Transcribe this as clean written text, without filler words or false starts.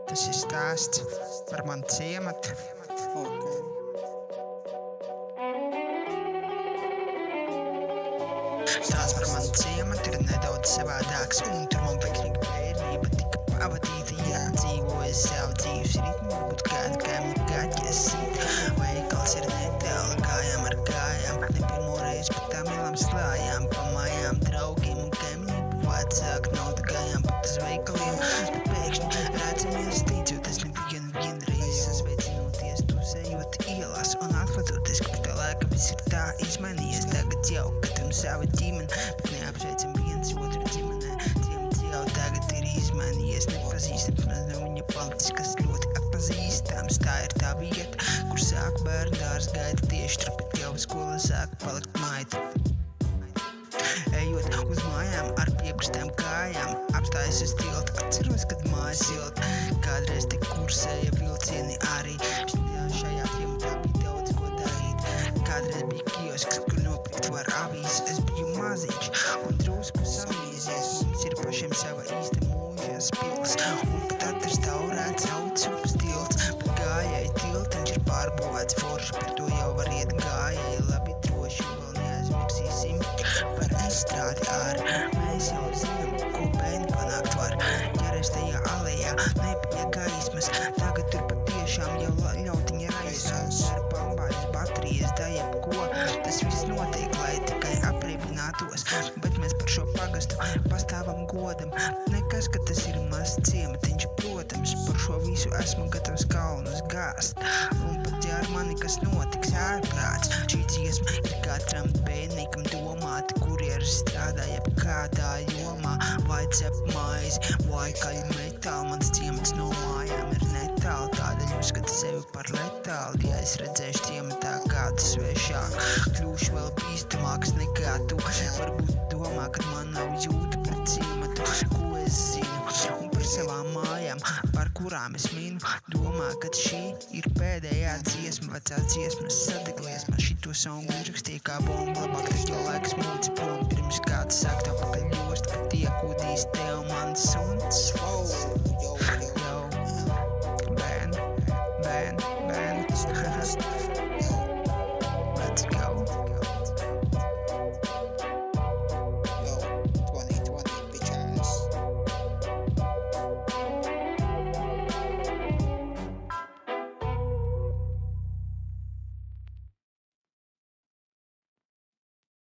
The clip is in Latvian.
Tas ir stāsts par manu ciematu. Stāsts par manu ciematu ir nedaudz savādāks, un tur man pēkšņi bērnība tika pavadīta. Jādzīvoja savu dzīves ritmu, varbūt kādu kaimiņu gaķes sīt. Veikals ir netālu, gājām ar kājām, ne pirmo reizi pa tām ielām slājām, pa mājām draugiem un kaimiņiem, vecāku naudu gājām pat uz veikaliem. Tad pēkšņi redzamies tīcoties vienreiz, sasveicinoties, tusējot ielās un atklātoties, ka pēc tā laika viss ir tā izmainījies. Tagad jau katram sava ģimene, bet neapsveicam viens otru ģimenē. Ciemats jau tagad ir izmainījies, nepazīstams, maz no viņa palicis, kas ļoti atpazīstams. Tā ir tā vieta, kur sāk bērndārs gaida, tieši turpat jau skola sāk palikt maita. Ejot uz mājām ar piebrastām kājām, apstājas uz tilta, atceros, kad mājas silta. Kādreiz te kursēja vilcieni arī, šajā ciematā bija daudz ko darīt. Kādreiz bija kiosks, kur nopirkt var avīzes, es biju maziņš un drusku samīzies. Mums ir pašiem sava īsta mūžas pils, un pat atrestaurēts aucupas tilts. Bet gājēji tiltiņš ir pārbūvēts forši, par to jau var iet gājēji labi droši, vēl neaizmirsīsim par izstrādi ar. Mēs jau zinām, ko bērni panākt var. Ķeries tajā alejā, nebija gaismas, tagad tur patiešām jau ļautiņa raisās. Ar pambāļas baterijas, da jebko, tas viss notiek, lai tikai aprēķinātos. Bet mēs par šo pagastu pastāvam godam. Nekas, ka tas ir mazs ciematiņš, protams, par šo visu esmu gatavs kalnus gāzt. Un pat ja ar mani kas notiks ārprāts, šī dziesma ir katram bērnīkam domāta, kurieris strādā jebkādā jomā. Vai cep maizi, vai kaļ metāli, mans ciemats no mājām ir netāli. Tādēļ uzskatu sevi par letāli, ja es redzēšu ciematā kādu svešāku, kļūšu vēl bīstamāks nekā tu. Varbūt domā, ka man nav jūta pret ciematu, ko es zinu, un par savām mājām, par kurām es minu. Domā, ka šī ir pēdējā dziesma, vecās dziesmas sadegliesma. Šito songu izrakstīja kā bomba, labāk tad jau laiks mūci prom, pirms kāds sāk tev pakaļ jost, ka tiek udīs tev mans suns.